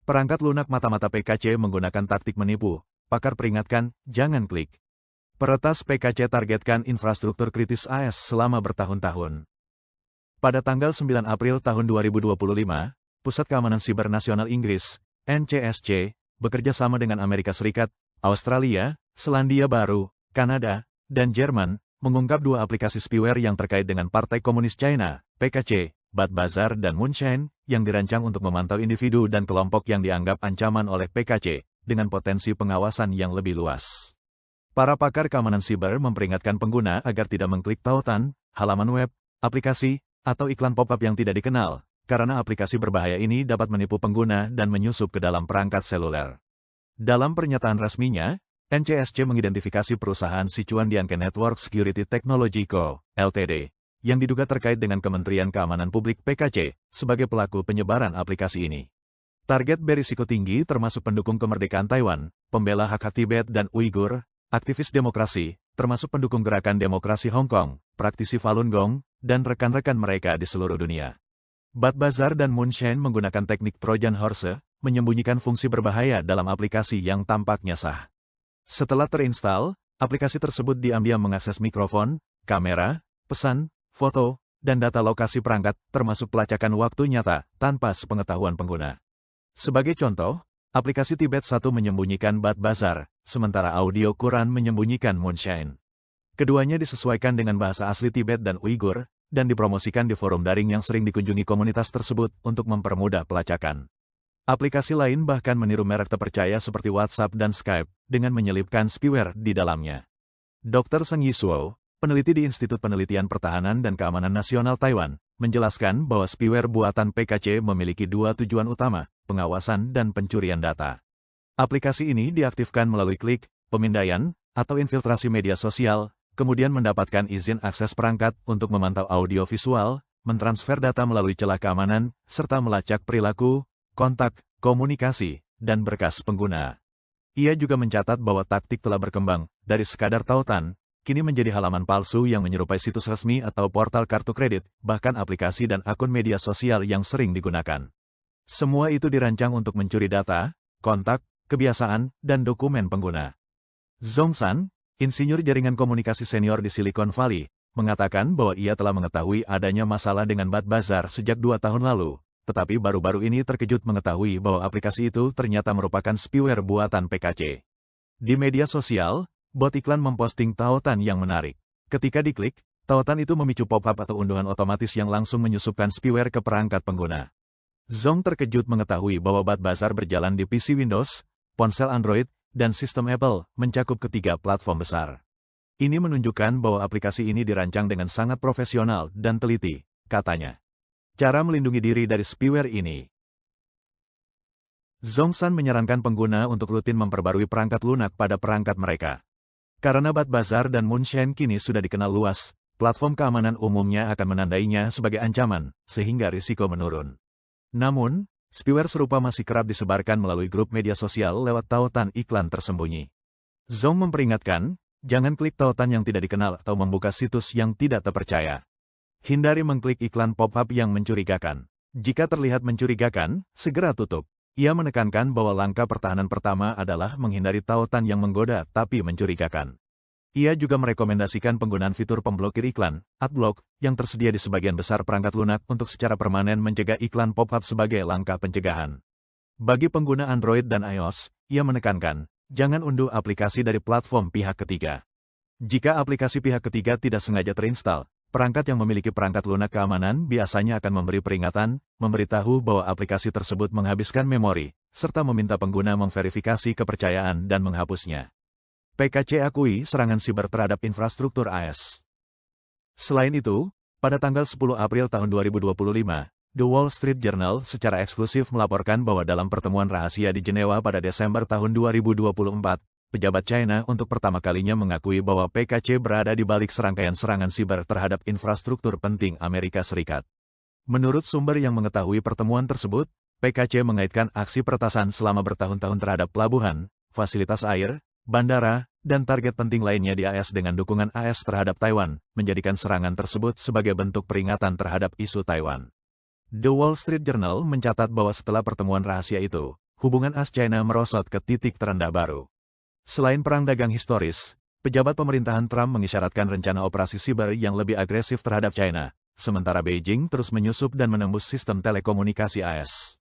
Perangkat lunak mata-mata PKC menggunakan taktik menipu. Pakar peringatkan, jangan klik. Peretas PKC targetkan infrastruktur kritis AS selama bertahun-tahun. Pada tanggal 9 April tahun 2025, Pusat Keamanan Siber Nasional Inggris, NCSC, bekerja sama dengan Amerika Serikat, Australia, Selandia Baru, Kanada, dan Jerman, mengungkap dua aplikasi spyware yang terkait dengan Partai Komunis China, PKC, Bad-Bazaar dan Moonshine, yang dirancang untuk memantau individu dan kelompok yang dianggap ancaman oleh PKC, dengan potensi pengawasan yang lebih luas. Para pakar keamanan siber memperingatkan pengguna agar tidak mengklik tautan, halaman web, aplikasi, atau iklan pop-up yang tidak dikenal, karena aplikasi berbahaya ini dapat menipu pengguna dan menyusup ke dalam perangkat seluler. Dalam pernyataan resminya, NCSC mengidentifikasi perusahaan Sichuan Dianke Network Security Technology Co., Ltd., yang diduga terkait dengan Kementerian Keamanan Publik PKC, sebagai pelaku penyebaran aplikasi ini. Target berisiko tinggi termasuk pendukung kemerdekaan Taiwan, pembela hak-hak Tibet dan Uighur, aktivis demokrasi, termasuk pendukung gerakan demokrasi Hong Kong, praktisi Falun Gong, dan rekan-rekan mereka di seluruh dunia. Bad-Bazaar dan Moonshine menggunakan teknik Trojan Horse, menyembunyikan fungsi berbahaya dalam aplikasi yang tampaknya sah. Setelah terinstall, aplikasi tersebut diam-diam mengakses mikrofon, kamera, pesan, foto, dan data lokasi perangkat, termasuk pelacakan waktu nyata, tanpa sepengetahuan pengguna. Sebagai contoh, aplikasi Tibet 1 menyembunyikan Bad-Bazaar, sementara audio Quran menyembunyikan Moonshine. Keduanya disesuaikan dengan bahasa asli Tibet dan Uighur, dan dipromosikan di forum daring yang sering dikunjungi komunitas tersebut untuk mempermudah pelacakan. Aplikasi lain bahkan meniru merek terpercaya seperti WhatsApp dan Skype, dengan menyelipkan spyware di dalamnya. Dr. Seng Yisuo, peneliti di Institut Penelitian Pertahanan dan Keamanan Nasional Taiwan, menjelaskan bahwa spyware buatan PKC memiliki dua tujuan utama, pengawasan dan pencurian data. Aplikasi ini diaktifkan melalui klik, pemindaian, atau infiltrasi media sosial, kemudian mendapatkan izin akses perangkat untuk memantau audio visual, mentransfer data melalui celah keamanan, serta melacak perilaku, kontak, komunikasi, dan berkas pengguna. Ia juga mencatat bahwa taktik telah berkembang, dari sekadar tautan, kini menjadi halaman palsu yang menyerupai situs resmi atau portal kartu kredit, bahkan aplikasi dan akun media sosial yang sering digunakan. Semua itu dirancang untuk mencuri data, kontak, kebiasaan, dan dokumen pengguna. Zhong San, insinyur jaringan komunikasi senior di Silicon Valley, mengatakan bahwa ia telah mengetahui adanya masalah dengan Bad-Bazaar sejak 2 tahun lalu, tetapi baru-baru ini terkejut mengetahui bahwa aplikasi itu ternyata merupakan spyware buatan PKC. Di media sosial, bot iklan memposting tautan yang menarik. Ketika diklik, tautan itu memicu pop-up atau unduhan otomatis yang langsung menyusupkan spyware ke perangkat pengguna. Zhong terkejut mengetahui bahwa Bad-Bazaar berjalan di PC Windows, ponsel Android, dan sistem Apple, mencakup ketiga platform besar. Ini menunjukkan bahwa aplikasi ini dirancang dengan sangat profesional dan teliti, katanya. Cara melindungi diri dari spyware ini. Zhong San menyarankan pengguna untuk rutin memperbarui perangkat lunak pada perangkat mereka. Karena Bad-Bazaar dan Moonshine kini sudah dikenal luas, platform keamanan umumnya akan menandainya sebagai ancaman, sehingga risiko menurun. Namun, spyware serupa masih kerap disebarkan melalui grup media sosial lewat tautan iklan tersembunyi. Zhong memperingatkan, jangan klik tautan yang tidak dikenal atau membuka situs yang tidak terpercaya. Hindari mengklik iklan pop-up yang mencurigakan. Jika terlihat mencurigakan, segera tutup. Ia menekankan bahwa langkah pertahanan pertama adalah menghindari tautan yang menggoda tapi mencurigakan. Ia juga merekomendasikan penggunaan fitur pemblokir iklan, Adblock, yang tersedia di sebagian besar perangkat lunak untuk secara permanen mencegah iklan pop-up sebagai langkah pencegahan. Bagi pengguna Android dan iOS, ia menekankan, jangan unduh aplikasi dari platform pihak ketiga. Jika aplikasi pihak ketiga tidak sengaja terinstall, perangkat yang memiliki perangkat lunak keamanan biasanya akan memberi peringatan, memberitahu bahwa aplikasi tersebut menghabiskan memori, serta meminta pengguna memverifikasi kepercayaan dan menghapusnya. PKC akui serangan siber terhadap infrastruktur AS. Selain itu, pada tanggal 10 April tahun 2025, The Wall Street Journal secara eksklusif melaporkan bahwa dalam pertemuan rahasia di Jenewa pada Desember tahun 2024, pejabat China untuk pertama kalinya mengakui bahwa PKC berada di balik serangkaian serangan siber terhadap infrastruktur penting Amerika Serikat. Menurut sumber yang mengetahui pertemuan tersebut, PKC mengaitkan aksi peretasan selama bertahun-tahun terhadap pelabuhan, fasilitas air, bandara, dan target penting lainnya di AS dengan dukungan AS terhadap Taiwan, menjadikan serangan tersebut sebagai bentuk peringatan terhadap isu Taiwan. The Wall Street Journal mencatat bahwa setelah pertemuan rahasia itu, hubungan AS-China merosot ke titik terendah baru. Selain perang dagang historis, pejabat pemerintahan Trump mengisyaratkan rencana operasi siber yang lebih agresif terhadap China, sementara Beijing terus menyusup dan menembus sistem telekomunikasi AS.